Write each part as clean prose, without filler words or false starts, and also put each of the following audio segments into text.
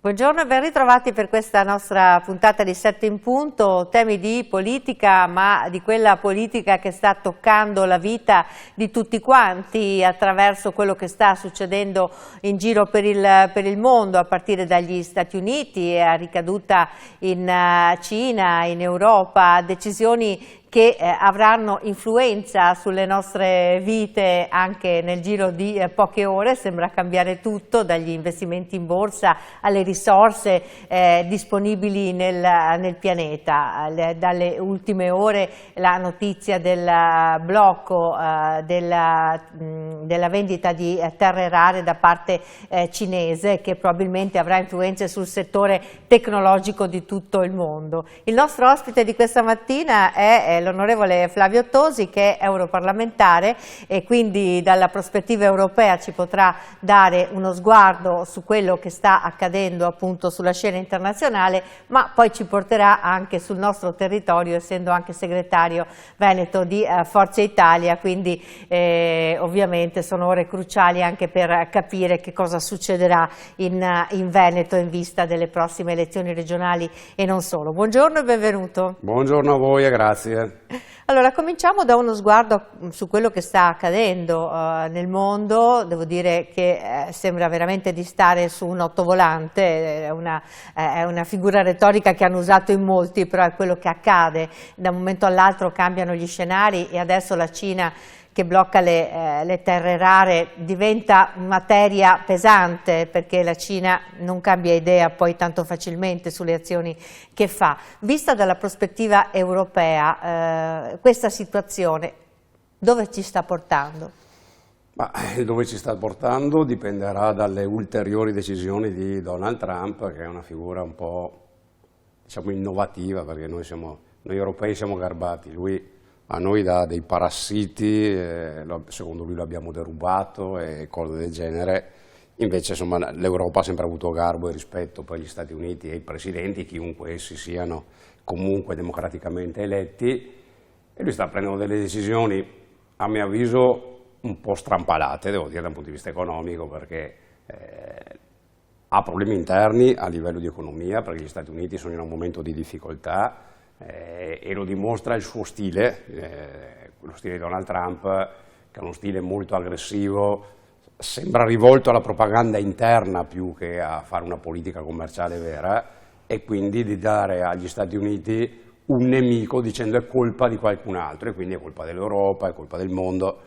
Buongiorno e ben ritrovati per questa nostra puntata di 7 in punto, temi di politica, ma di quella politica che sta toccando la vita di tutti quanti attraverso quello che sta succedendo in giro per il mondo, a partire dagli Stati Uniti e a ricaduta in Cina, in Europa, decisioni che avranno influenza sulle nostre vite anche nel giro di poche ore. Sembra cambiare tutto, dagli investimenti in borsa alle risorse disponibili nel pianeta. Dalle ultime ore la notizia del blocco della vendita di terre rare da parte cinese, che probabilmente avrà influenze sul settore tecnologico di tutto il mondo. Il nostro ospite di questa mattina è l'onorevole Flavio Tosi, che è europarlamentare e quindi dalla prospettiva europea ci potrà dare uno sguardo su quello che sta accadendo appunto sulla scena internazionale, ma poi ci porterà anche sul nostro territorio, essendo anche segretario veneto di Forza Italia, quindi ovviamente sono ore cruciali anche per capire che cosa succederà in Veneto in vista delle prossime elezioni regionali e non solo. Buongiorno e benvenuto. Buongiorno a voi e grazie. Allora, cominciamo da uno sguardo su quello che sta accadendo nel mondo. Devo dire che sembra veramente di stare su un ottovolante, è una figura retorica che hanno usato in molti, però è quello che accade. Da un momento all'altro cambiano gli scenari e adesso la Cina, che blocca le terre rare, diventa materia pesante, perché la Cina non cambia idea poi tanto facilmente sulle azioni che fa. Vista dalla prospettiva europea, questa situazione dove ci sta portando? Ma dove ci sta portando dipenderà dalle ulteriori decisioni di Donald Trump, che è una figura un po', diciamo, innovativa, perché noi europei siamo garbati, lui a noi dà dei parassiti, secondo lui l'abbiamo derubato e cose del genere. Invece insomma, l'Europa ha sempre avuto garbo e rispetto per gli Stati Uniti e i presidenti, chiunque essi siano comunque democraticamente eletti, e lui sta prendendo delle decisioni, a mio avviso, un po' strampalate, devo dire, da un punto di vista economico, perché ha problemi interni a livello di economia, perché gli Stati Uniti sono in un momento di difficoltà, e lo dimostra il suo stile, lo stile di Donald Trump, che è uno stile molto aggressivo, sembra rivolto alla propaganda interna più che a fare una politica commerciale vera, e quindi di dare agli Stati Uniti un nemico dicendo è colpa di qualcun altro, e quindi è colpa dell'Europa, è colpa del mondo.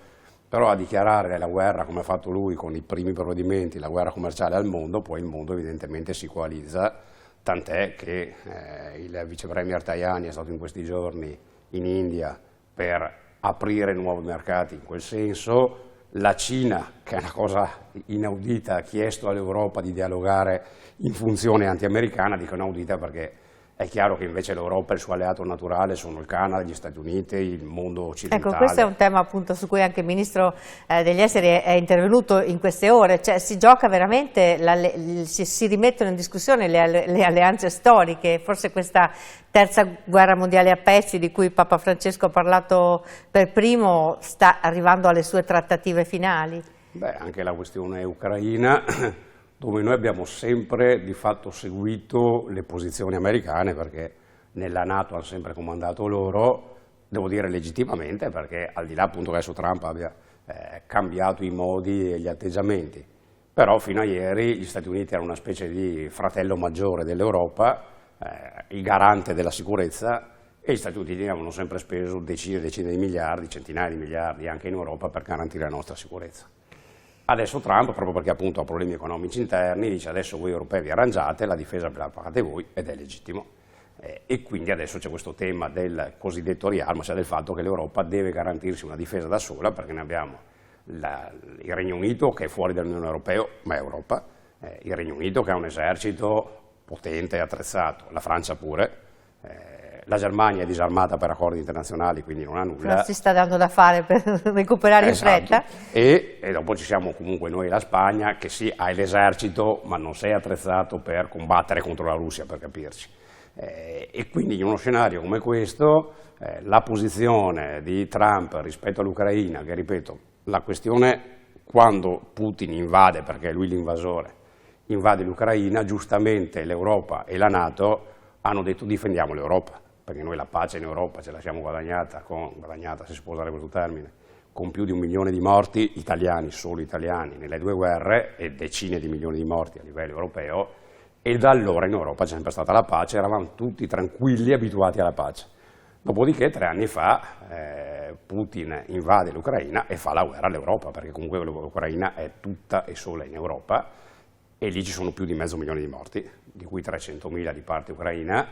Però a dichiarare la guerra, come ha fatto lui con i primi provvedimenti, la guerra commerciale al mondo, poi il mondo evidentemente si coalizza. Tant'è che il vice premier Tajani è stato in questi giorni in India per aprire nuovi mercati in quel senso. La Cina, che è una cosa inaudita, ha chiesto all'Europa di dialogare in funzione anti-americana. Dico inaudita perché è chiaro che invece l'Europa e il suo alleato naturale sono il Canada, gli Stati Uniti, il mondo occidentale. Ecco, questo è un tema appunto su cui anche il Ministro degli Esteri è intervenuto in queste ore, cioè si gioca veramente, si rimettono in discussione le alleanze storiche. Forse questa terza guerra mondiale a pezzi, di cui Papa Francesco ha parlato per primo, sta arrivando alle sue trattative finali. Beh, anche la questione ucraina, dove noi abbiamo sempre di fatto seguito le posizioni americane, perché nella NATO hanno sempre comandato loro, devo dire legittimamente, perché al di là appunto che adesso Trump abbia cambiato i modi e gli atteggiamenti, però fino a ieri gli Stati Uniti erano una specie di fratello maggiore dell'Europa, il garante della sicurezza, e gli Stati Uniti avevano sempre speso decine e decine di miliardi, centinaia di miliardi anche in Europa per garantire la nostra sicurezza. Adesso Trump, proprio perché appunto ha problemi economici interni, dice adesso voi europei vi arrangiate, la difesa ve la pagate voi, ed è legittimo. E quindi adesso c'è questo tema del cosiddetto riarmo, cioè del fatto che l'Europa deve garantirsi una difesa da sola, perché noi abbiamo il Regno Unito che è fuori dall'Unione Europea, ma è Europa, il Regno Unito che ha un esercito potente e attrezzato, la Francia pure, la Germania è disarmata per accordi internazionali, quindi non ha nulla. Non si sta dando da fare per recuperare in fretta. E dopo ci siamo comunque noi e la Spagna, che sì, ha l'esercito, ma non si è attrezzato per combattere contro la Russia, per capirci. E quindi in uno scenario come questo, la posizione di Trump rispetto all'Ucraina, che ripeto, la questione quando Putin invade, perché è lui l'invasore, invade l'Ucraina, giustamente l'Europa e la NATO hanno detto difendiamo l'Europa, perché noi la pace in Europa ce la siamo guadagnata, se si può usare questo termine, con più di 1 milione di morti italiani, solo italiani, nelle 2 guerre e decine di milioni di morti a livello europeo, e da allora in Europa c'è sempre stata la pace, eravamo tutti tranquilli, abituati alla pace. Dopodiché 3 anni fa Putin invade l'Ucraina e fa la guerra all'Europa, perché comunque l'Ucraina è tutta e sola in Europa e lì ci sono più di 500.000 di morti, di cui 300.000 di parte ucraina,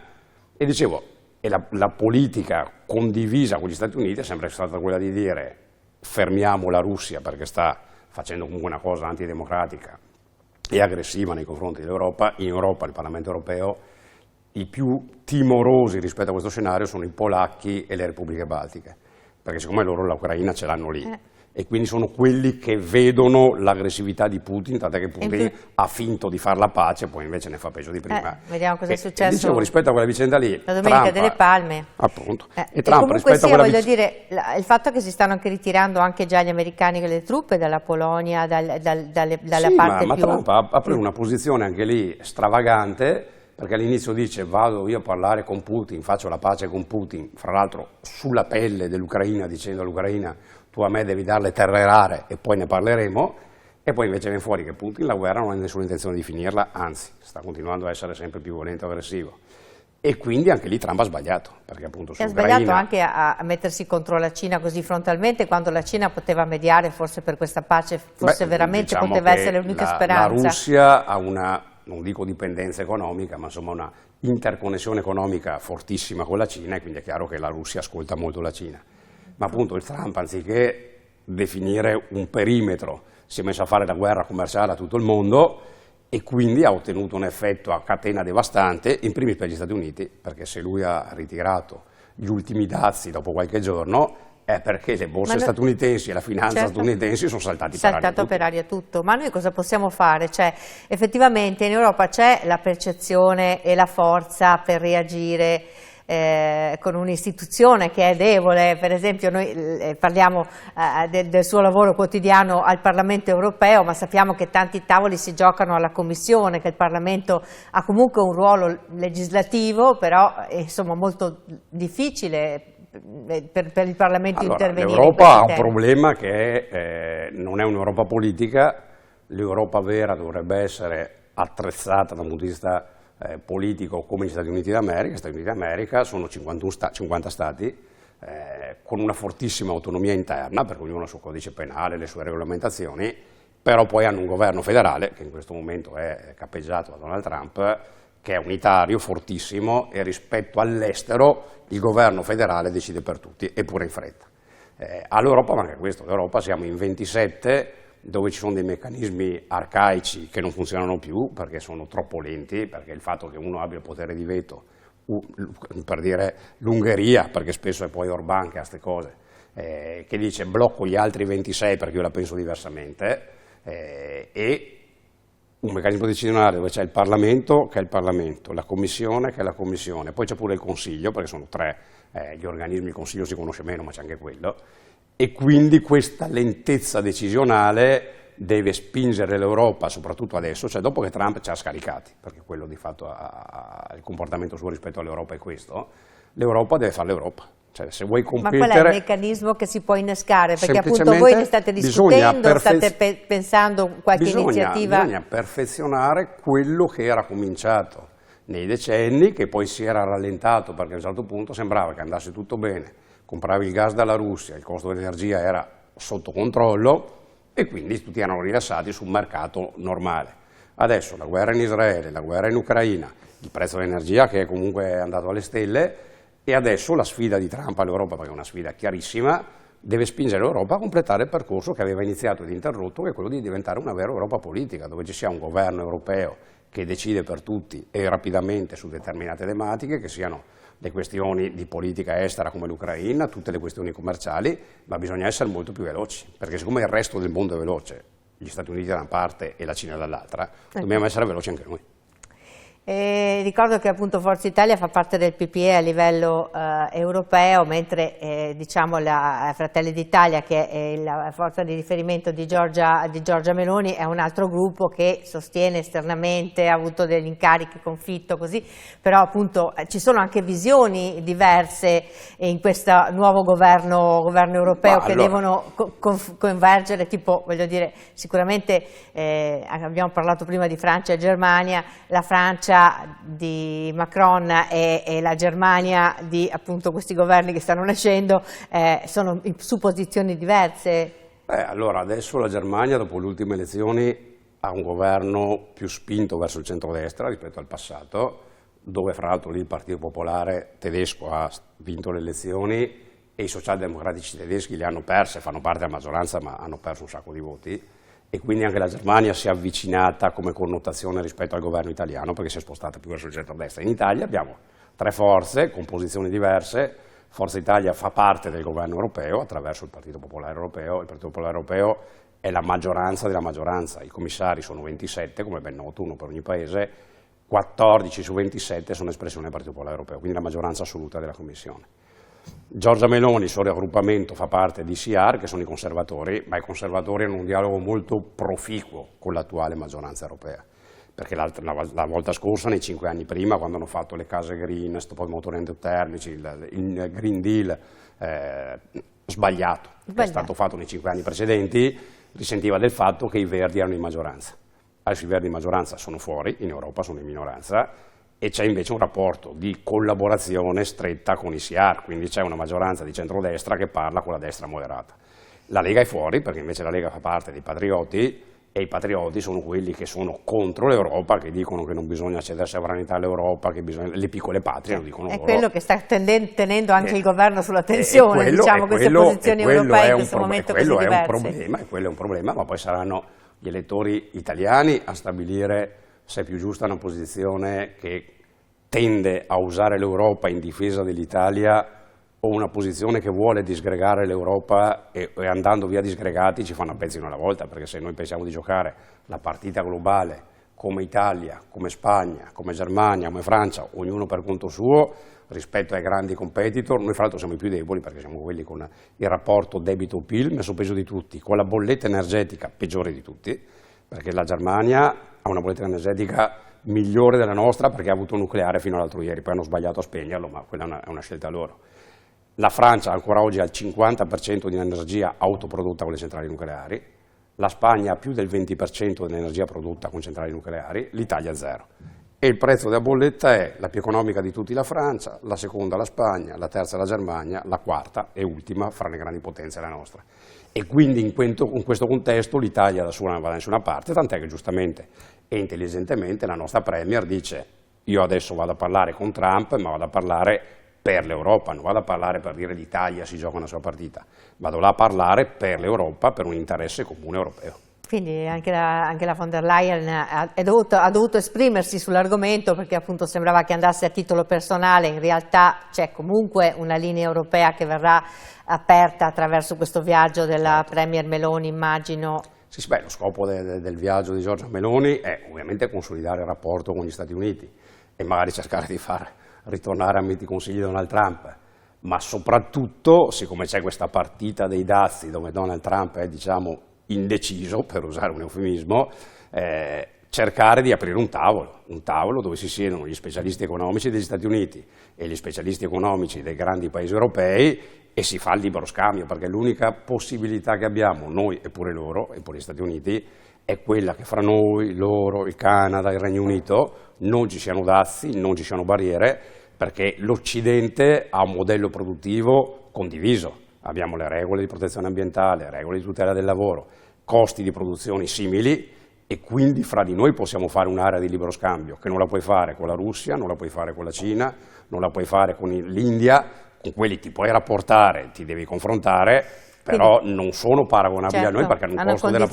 e dicevo, e la politica condivisa con gli Stati Uniti è sempre stata quella di dire fermiamo la Russia perché sta facendo comunque una cosa antidemocratica e aggressiva nei confronti dell'Europa. In Europa, il Parlamento europeo, i più timorosi rispetto a questo scenario sono i polacchi e le repubbliche baltiche, perché siccome loro l'Ucraina ce l'hanno lì. E quindi sono quelli che vedono l'aggressività di Putin, tant'è che Putin ha finto di fare la pace, poi invece ne fa peggio di prima. Vediamo cosa è successo. Dicevo, rispetto a quella vicenda lì, la Domenica Trump, delle Palme. Appunto. E Trump rispetto a quella voglio dire, il fatto che si stanno anche ritirando anche già gli americani le truppe dalla Polonia, dalla parte ma più... Trump ha preso una posizione anche lì stravagante, perché all'inizio dice vado io a parlare con Putin, faccio la pace con Putin, fra l'altro sulla pelle dell'Ucraina, dicendo all'Ucraina tu a me devi dare le terre rare e poi ne parleremo, e poi invece viene fuori che Putin la guerra non ha nessuna intenzione di finirla, anzi sta continuando a essere sempre più violento e aggressivo. E quindi anche lì Trump ha sbagliato, perché appunto ha sbagliato anche a mettersi contro la Cina così frontalmente, quando la Cina poteva mediare forse per questa pace, forse veramente diciamo poteva essere l'unica speranza. La Russia ha una, non dico dipendenza economica, ma insomma una interconnessione economica fortissima con la Cina, e quindi è chiaro che la Russia ascolta molto la Cina. Ma appunto il Trump, anziché definire un perimetro, si è messo a fare la guerra commerciale a tutto il mondo, e quindi ha ottenuto un effetto a catena devastante, in primis per gli Stati Uniti, perché se lui ha ritirato gli ultimi dazi dopo qualche giorno è perché le borse statunitensi e la finanza statunitensi sono saltato per aria tutto. Ma noi cosa possiamo fare? Cioè, effettivamente in Europa c'è la percezione e la forza per reagire con un'istituzione che è debole. Per esempio noi parliamo del suo lavoro quotidiano al Parlamento europeo, ma sappiamo che tanti tavoli si giocano alla Commissione, che il Parlamento ha comunque un ruolo legislativo, però è insomma molto difficile per il Parlamento intervenire. L'Europa ha un problema che non è un'Europa politica. L'Europa vera dovrebbe essere attrezzata da un punto di vista politico come gli Stati Uniti d'America. Gli Stati Uniti d'America sono 50 stati con una fortissima autonomia interna, perché ognuno ha il suo codice penale, le sue regolamentazioni, però poi hanno un governo federale che in questo momento è capeggiato da Donald Trump, che è unitario, fortissimo, e rispetto all'estero il governo federale decide per tutti, eppure in fretta. All'Europa manca questo, l'Europa siamo in 27, dove ci sono dei meccanismi arcaici che non funzionano più perché sono troppo lenti, perché il fatto che uno abbia il potere di veto, per dire l'Ungheria, perché spesso è poi Orbán che ha queste cose, che dice blocco gli altri 26 perché io la penso diversamente, e un meccanismo decisionale dove c'è il Parlamento che è il Parlamento, la Commissione che è la Commissione, poi c'è pure il Consiglio, perché sono 3 gli organismi, il Consiglio si conosce meno ma c'è anche quello, e quindi questa lentezza decisionale deve spingere l'Europa, soprattutto adesso, cioè dopo che Trump ci ha scaricati, perché quello di fatto il comportamento suo rispetto all'Europa è questo, l'Europa deve fare l'Europa. Cioè, se vuoi competere, ma qual è il meccanismo che si può innescare? Perché appunto voi ne state discutendo, state pensando qualche iniziativa? Bisogna perfezionare quello che era cominciato nei decenni, che poi si era rallentato perché a un certo punto sembrava che andasse tutto bene, compravi il gas dalla Russia, il costo dell'energia era sotto controllo e quindi tutti erano rilassati su un mercato normale. Adesso la guerra in Israele, la guerra in Ucraina, il prezzo dell'energia che è comunque andato alle stelle, e adesso la sfida di Trump all'Europa, perché è una sfida chiarissima, deve spingere l'Europa a completare il percorso che aveva iniziato ed interrotto, che è quello di diventare una vera Europa politica, dove ci sia un governo europeo che decide per tutti e rapidamente su determinate tematiche, che siano le questioni di politica estera come l'Ucraina, tutte le questioni commerciali, ma bisogna essere molto più veloci, perché siccome il resto del mondo è veloce, gli Stati Uniti da una parte e la Cina dall'altra, dobbiamo essere veloci anche noi. Ricordo che appunto Forza Italia fa parte del PPE a livello europeo, mentre diciamo la Fratelli d'Italia, che è la forza di riferimento di Giorgia Meloni, è un altro gruppo che sostiene esternamente, ha avuto degli incarichi, conflitto così, però appunto ci sono anche visioni diverse in questo nuovo governo europeo che devono convergere, tipo, voglio dire, sicuramente abbiamo parlato prima di Francia e Germania, la Francia di Macron e la Germania di appunto questi governi che stanno nascendo sono su posizioni diverse. Allora adesso la Germania dopo le ultime elezioni ha un governo più spinto verso il centrodestra rispetto al passato, dove fra l'altro lì il Partito Popolare tedesco ha vinto le elezioni e i socialdemocratici tedeschi le hanno perse, fanno parte della maggioranza ma hanno perso un sacco di voti. E quindi anche la Germania si è avvicinata come connotazione rispetto al governo italiano perché si è spostata più verso il centro-destra. In Italia abbiamo tre forze con posizioni diverse. Forza Italia fa parte del governo europeo attraverso il Partito Popolare Europeo. Il Partito Popolare Europeo è la maggioranza della maggioranza. I commissari sono 27, come ben noto, uno per ogni paese. 14 su 27 sono espressione del Partito Popolare Europeo, quindi la maggioranza assoluta della Commissione. Giorgia Meloni, il suo raggruppamento, fa parte di CR, che sono i conservatori, ma i conservatori hanno un dialogo molto proficuo con l'attuale maggioranza europea, perché la volta scorsa, nei 5 anni prima, quando hanno fatto le case green, stop ai motori endotermici, il Green Deal sbagliato, che è stato fatto nei 5 anni precedenti, risentiva del fatto che i Verdi erano in maggioranza. Adesso i Verdi in maggioranza sono fuori, in Europa sono in minoranza, e c'è invece un rapporto di collaborazione stretta con i CR, quindi c'è una maggioranza di centrodestra che parla con la destra moderata. La Lega è fuori perché invece la Lega fa parte dei patrioti e i patrioti sono quelli che sono contro l'Europa, che dicono che non bisogna cedere sovranità all'Europa, che bisogna, le piccole patrie lo dicono loro. È quello che sta tenendo anche il governo sulla tensione, diciamo, queste posizioni europee in questo momento così diverse. Quello è un problema, ma poi saranno gli elettori italiani a stabilire se è più giusta una posizione che tende a usare l'Europa in difesa dell'Italia o una posizione che vuole disgregare l'Europa e andando via disgregati ci fanno a pezzi una alla volta, perché se noi pensiamo di giocare la partita globale come Italia, come Spagna, come Germania, come Francia, ognuno per conto suo rispetto ai grandi competitor, noi fra l'altro siamo i più deboli perché siamo quelli con il rapporto debito-PIL messo peggio di tutti, con la bolletta energetica peggiore di tutti, perché la Germania ha una bolletta energetica migliore della nostra perché ha avuto nucleare fino all'altro ieri, poi hanno sbagliato a spegnerlo, ma quella è una scelta loro. La Francia ancora oggi ha il 50% di energia autoprodotta con le centrali nucleari, la Spagna ha più del 20% dell'energia prodotta con centrali nucleari, l'Italia zero. E il prezzo della bolletta è la più economica di tutti la Francia, la seconda la Spagna, la terza la Germania, la quarta e ultima fra le grandi potenze la nostra. E quindi in questo contesto l'Italia da sola non va da nessuna parte, tant'è che giustamente e intelligentemente la nostra Premier dice: io adesso vado a parlare con Trump, ma vado a parlare per l'Europa, non vado a parlare per dire l'Italia si gioca una sua partita, vado là a parlare per l'Europa, per un interesse comune europeo. Quindi anche la von der Leyen ha dovuto esprimersi sull'argomento perché appunto sembrava che andasse a titolo personale, in realtà c'è comunque una linea europea che verrà aperta attraverso questo viaggio della Premier Meloni, immagino. Sì, beh, lo scopo del viaggio di Giorgia Meloni è ovviamente consolidare il rapporto con gli Stati Uniti e magari cercare di far ritornare a miti consigli di Donald Trump, ma soprattutto, siccome c'è questa partita dei dazi dove Donald Trump è, diciamo, indeciso, per usare un eufemismo, cercare di aprire un tavolo dove si siedono gli specialisti economici degli Stati Uniti e gli specialisti economici dei grandi paesi europei e si fa il libero scambio, perché l'unica possibilità che abbiamo, noi e pure loro, e pure gli Stati Uniti, è quella che fra noi, loro, il Canada, il Regno Unito, non ci siano dazi, non ci siano barriere, perché l'Occidente ha un modello produttivo condiviso. Abbiamo le regole di protezione ambientale, regole di tutela del lavoro, costi di produzione simili e quindi fra di noi possiamo fare un'area di libero scambio che non la puoi fare con la Russia, non la puoi fare con la Cina, non la puoi fare con l'India, con quelli ti puoi rapportare, ti devi confrontare, però quindi non sono paragonabili a noi perché hanno un costo della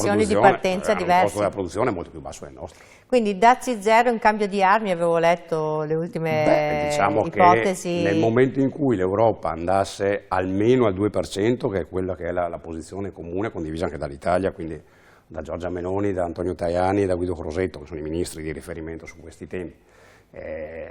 produzione molto più basso del nostro. Quindi dazi zero in cambio di armi, avevo letto le ultime ipotesi. Che nel momento in cui l'Europa andasse almeno al 2%, che è quella che è la posizione comune condivisa anche dall'Italia, quindi da Giorgia Meloni, da Antonio Tajani e da Guido Crosetto, che sono i ministri di riferimento su questi temi,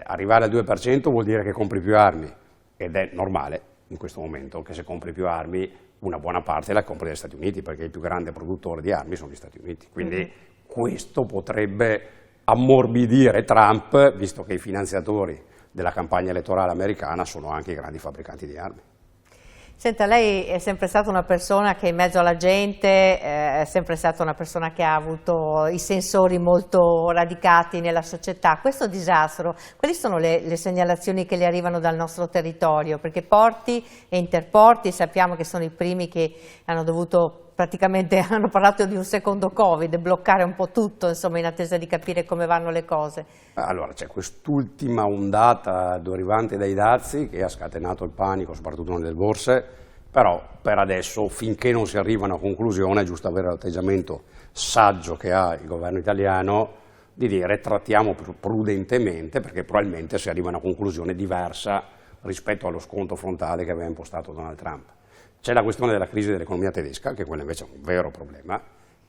Arrivare al 2% vuol dire che compri più armi, ed è normale in questo momento che se compri più armi una buona parte la compri dagli Stati Uniti, perché il più grande produttore di armi sono gli Stati Uniti. Quindi questo potrebbe ammorbidire Trump, visto che i finanziatori della campagna elettorale americana sono anche i grandi fabbricanti di armi. Senta, lei è sempre stata una persona che in mezzo alla gente, è sempre stata una persona che ha avuto i sensori molto radicati nella società. Questo disastro, quali sono le segnalazioni che le arrivano dal nostro territorio? Perché porti e interporti sappiamo che sono i primi che hanno dovuto, praticamente hanno parlato di un secondo Covid, bloccare un po' tutto, insomma, in attesa di capire come vanno le cose. Allora, c'è quest'ultima ondata derivante dai dazi che ha scatenato il panico, soprattutto nelle borse, però per adesso, finché non si arriva a una conclusione, è giusto avere l'atteggiamento saggio che ha il governo italiano di dire trattiamo prudentemente, perché probabilmente si arriva a una conclusione diversa rispetto allo sconto frontale che aveva impostato Donald Trump. C'è la questione della crisi dell'economia tedesca, che quella invece è un vero problema,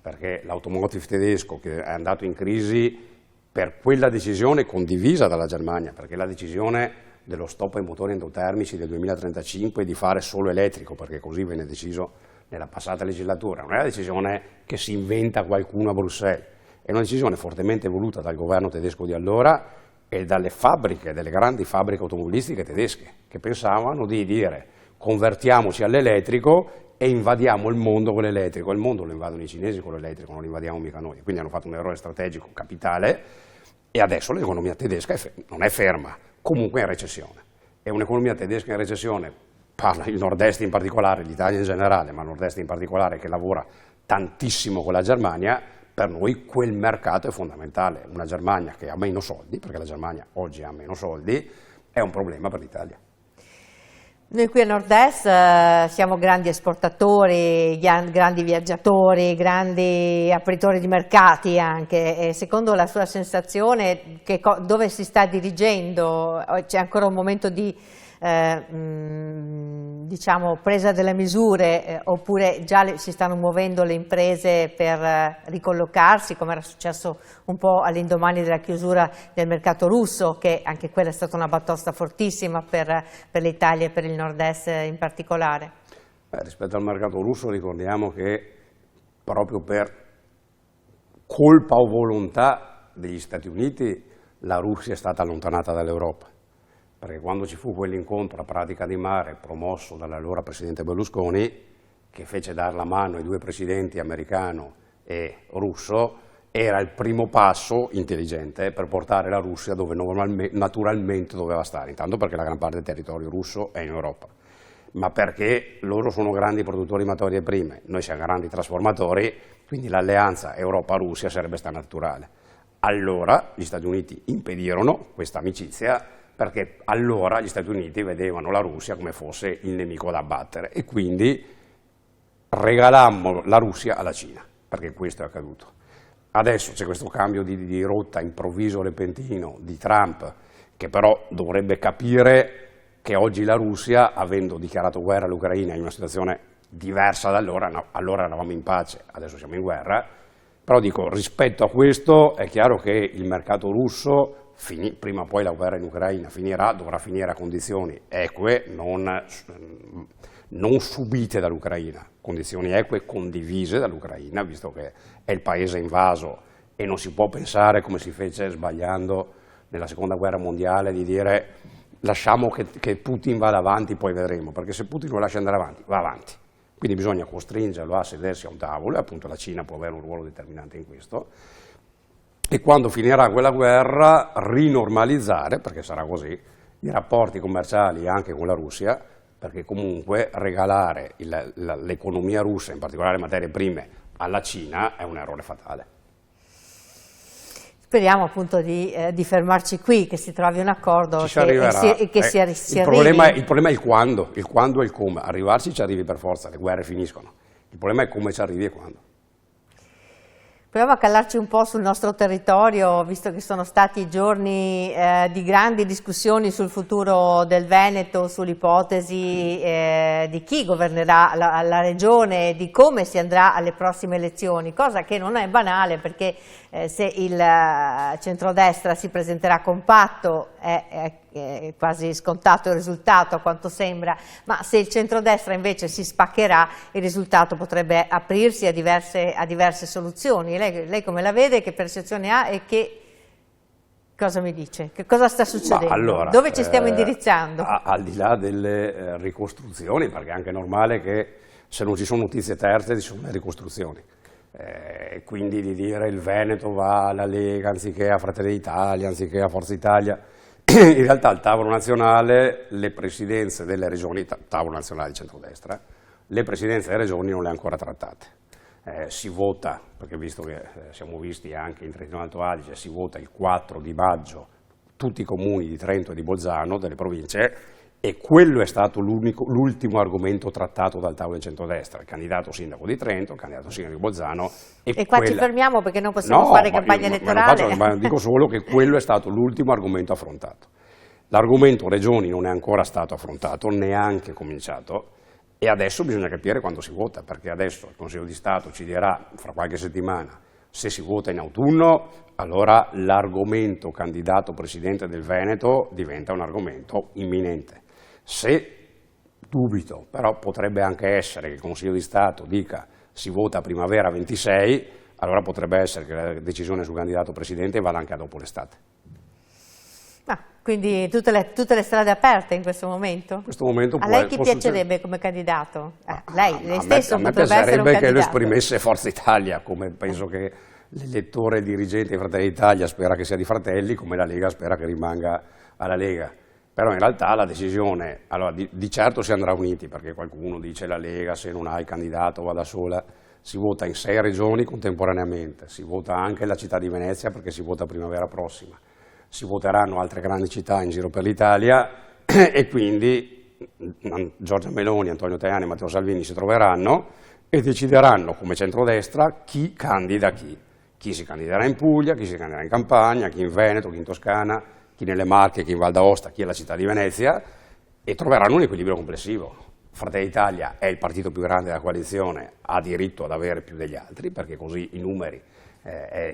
perché l'automotive tedesco che è andato in crisi per quella decisione condivisa dalla Germania, perché la decisione dello stop ai motori endotermici del 2035 di fare solo elettrico, perché così venne deciso nella passata legislatura, non è una decisione che si inventa qualcuno a Bruxelles, è una decisione fortemente voluta dal governo tedesco di allora e dalle fabbriche, delle grandi fabbriche automobilistiche tedesche, che pensavano di dire convertiamoci all'elettrico e invadiamo il mondo con l'elettrico. Il mondo lo invadono i cinesi con l'elettrico, non lo invadiamo mica noi. Quindi hanno fatto un errore strategico capitale e adesso l'economia tedesca non è ferma, comunque è in recessione. E un'economia tedesca in recessione, parla il nord-est in particolare, l'Italia in generale, ma il nord-est in particolare che lavora tantissimo con la Germania, per noi quel mercato è fondamentale. Una Germania che ha meno soldi, perché la Germania oggi ha meno soldi, è un problema per l'Italia. Noi qui a Nord-Est siamo grandi esportatori, grandi viaggiatori, grandi apritori di mercati anche. E secondo la sua sensazione, dove si sta dirigendo? C'è ancora un momento di diciamo, presa delle misure oppure già si stanno muovendo le imprese per ricollocarsi, come era successo un po' all'indomani della chiusura del mercato russo, che anche quella è stata una batosta fortissima per l'Italia e per il nord-est in particolare? Rispetto al mercato russo ricordiamo che proprio per colpa o volontà degli Stati Uniti la Russia è stata allontanata dall'Europa. Perché quando ci fu quell'incontro a Pratica di Mare promosso dall'allora presidente Berlusconi, che fece dar la mano ai due presidenti americano e russo, era il primo passo intelligente per portare la Russia dove naturalmente doveva stare, intanto perché la gran parte del territorio russo è in Europa, ma perché loro sono grandi produttori di materie prime, noi siamo grandi trasformatori, quindi l'alleanza Europa-Russia sarebbe stata naturale. Allora gli Stati Uniti impedirono questa amicizia, perché allora gli Stati Uniti vedevano la Russia come fosse il nemico da abbattere e quindi regalammo la Russia alla Cina, perché questo è accaduto. Adesso c'è questo cambio di rotta improvviso, repentino di Trump, che però dovrebbe capire che oggi la Russia, avendo dichiarato guerra all'Ucraina in una situazione diversa da allora, no, allora eravamo in pace, adesso siamo in guerra, però dico, rispetto a questo è chiaro che il mercato russo prima o poi la guerra in Ucraina finirà, dovrà finire a condizioni eque, non subite dall'Ucraina, condizioni eque condivise dall'Ucraina, visto che è il paese invaso e non si può pensare, come si fece sbagliando nella seconda guerra mondiale, di dire lasciamo che Putin vada avanti, poi vedremo, perché se Putin lo lascia andare avanti, va avanti. Quindi bisogna costringerlo a sedersi a un tavolo e appunto la Cina può avere un ruolo determinante in questo. E quando finirà quella guerra rinormalizzare, perché sarà così, i rapporti commerciali anche con la Russia, perché comunque regalare l'economia russa, in particolare le materie prime, alla Cina è un errore fatale. Speriamo appunto di fermarci qui, che si trovi un accordo ci arriverà. Si il problema è il quando e il come. Arrivarci ci arrivi per forza, le guerre finiscono. Il problema è come ci arrivi e quando. Proviamo a callarci un po' sul nostro territorio, visto che sono stati giorni di grandi discussioni sul futuro del Veneto, sull'ipotesi di chi governerà la regione, di come si andrà alle prossime elezioni, cosa che non è banale perché se il centrodestra si presenterà compatto è quasi scontato il risultato a quanto sembra, ma se il centrodestra invece si spaccherà il risultato potrebbe aprirsi a diverse soluzioni. Lei come la vede, che percezione ha e che cosa mi dice? Che cosa sta succedendo? Allora, dove ci stiamo indirizzando? Al di là delle ricostruzioni, perché è anche normale che se non ci sono notizie terze ci sono le ricostruzioni. Quindi di dire il Veneto va alla Lega anziché a Fratelli d'Italia, anziché a Forza Italia. In realtà al tavolo nazionale le presidenze delle regioni, tavolo nazionale di centrodestra, le presidenze delle regioni non le ha ancora trattate. Si vota, perché visto che siamo visti anche in Trentino Alto Adige, si vota il 4 di maggio tutti i comuni di Trento e di Bolzano, delle province, e quello è stato l'ultimo argomento trattato dal tavolo di centrodestra, il candidato sindaco di Trento, il candidato sindaco di Bolzano. E qua ci fermiamo perché non possiamo fare campagna elettorale. Ma dico solo che quello è stato l'ultimo argomento affrontato. L'argomento regioni non è ancora stato affrontato, neanche cominciato, e adesso bisogna capire quando si vota, perché adesso il Consiglio di Stato ci dirà fra qualche settimana se si vota in autunno, allora l'argomento candidato presidente del Veneto diventa un argomento imminente. Se dubito, però potrebbe anche essere che il Consiglio di Stato dica si vota primavera 26, allora potrebbe essere che la decisione sul candidato presidente vada anche a dopo l'estate. Quindi tutte le strade aperte in questo momento? In questo momento a lei chi piacerebbe come candidato? Lei stesso potrebbe essere un candidato. A me piacerebbe che lo esprimesse Forza Italia, come penso che l'elettore dirigente di Fratelli d'Italia spera che sia di Fratelli, come la Lega spera che rimanga alla Lega. Però in realtà la decisione, allora di certo si andrà uniti, perché qualcuno dice la Lega se non ha il candidato va da sola, si vota in 6 regioni contemporaneamente, si vota anche la città di Venezia perché si vota primavera prossima, si voteranno altre grandi città in giro per l'Italia e quindi Giorgia Meloni, Antonio Tajani e Matteo Salvini si troveranno e decideranno come centrodestra chi candida chi. Chi si candiderà in Puglia, chi si candiderà in Campania, chi in Veneto, chi in Toscana, chi nelle Marche, chi in Val d'Aosta, chi è la città di Venezia, e troveranno un equilibrio complessivo. Fratelli d'Italia è il partito più grande della coalizione, ha diritto ad avere più degli altri, perché così i numeri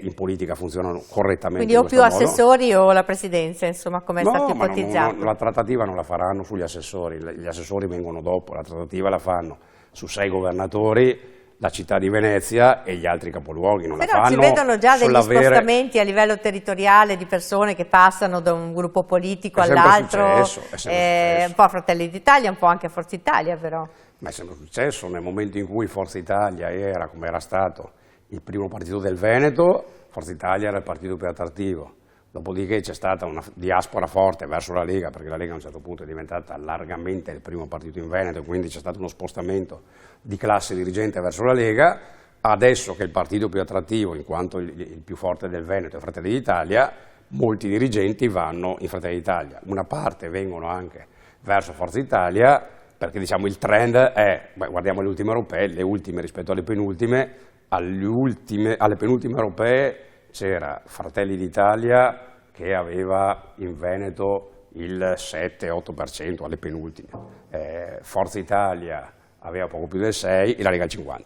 in politica funzionano correttamente. Quindi o più assessori o la presidenza, insomma, come è stato ipotizzato? La trattativa non la faranno sugli assessori, gli assessori vengono dopo, la trattativa la fanno su 6 governatori, la città di Venezia e gli altri capoluoghi. Non Però la fanno si vedono già degli spostamenti a livello territoriale di persone che passano da un gruppo politico all'altro, un po' a Fratelli d'Italia, un po' anche a Forza Italia però. Ma è sempre successo nel momento in cui Forza Italia era, come era stato, il primo partito del Veneto, Forza Italia era il partito più attrattivo. Dopodiché c'è stata una diaspora forte verso la Lega, perché la Lega a un certo punto è diventata largamente il primo partito in Veneto, e quindi c'è stato uno spostamento di classe dirigente verso la Lega. Adesso che il partito più attrattivo, in quanto il più forte del Veneto è Fratelli d'Italia, molti dirigenti vanno in Fratelli d'Italia. Una parte vengono anche verso Forza Italia, perché diciamo il trend è, guardiamo le ultime europee, le ultime rispetto alle penultime, alle penultime europee c'era Fratelli d'Italia che aveva in Veneto il 7-8% alle penultime, Forza Italia aveva poco più del 6% e la Lega al 50%.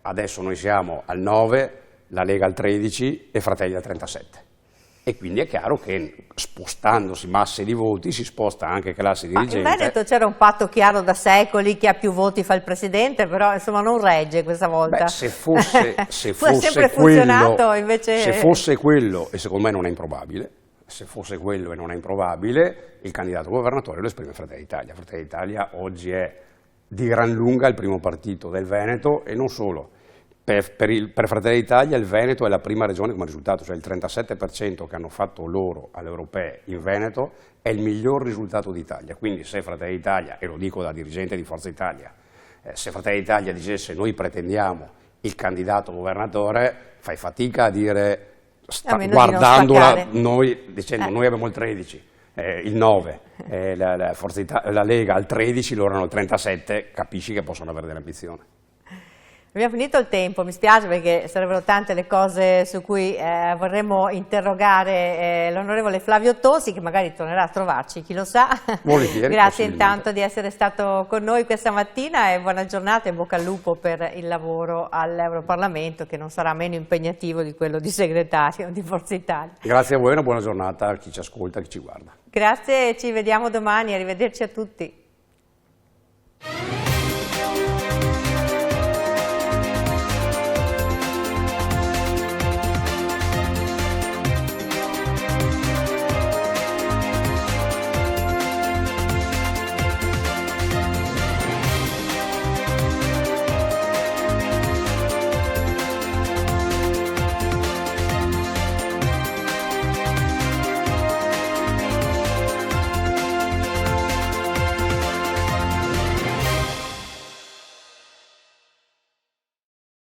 Adesso noi siamo al 9%, la Lega al 13% e Fratelli al 37%. E quindi è chiaro che spostandosi masse di voti si sposta anche classe dirigente. Ma in Veneto c'era un patto chiaro da secoli, chi ha più voti fa il presidente, però insomma non regge questa volta. Beh, se fosse quello, e secondo me non è improbabile, se fosse quello e non è improbabile, il candidato governatore lo esprime Fratelli d'Italia. Fratelli d'Italia oggi è di gran lunga il primo partito del Veneto e non solo. Per Fratelli d'Italia il Veneto è la prima regione come risultato, cioè il 37% che hanno fatto loro alle europee in Veneto è il miglior risultato d'Italia. Quindi se Fratelli d'Italia, e lo dico da dirigente di Forza Italia, se Fratelli d'Italia dicesse noi pretendiamo il candidato governatore, fai fatica a dire, guardandola, dicendo noi abbiamo il 13%. Il 9, la Lega al 13, loro hanno il 37, capisci che possono avere delle ambizioni. Abbiamo finito il tempo, mi spiace perché sarebbero tante le cose su cui vorremmo interrogare l'onorevole Flavio Tosi, che magari tornerà a trovarci, chi lo sa. Volentieri. Grazie intanto di essere stato con noi questa mattina e buona giornata e bocca al lupo per il lavoro all'Europarlamento, che non sarà meno impegnativo di quello di segretario di Forza Italia. Grazie a voi, una buona giornata a chi ci ascolta e chi ci guarda. Grazie, ci vediamo domani, arrivederci a tutti.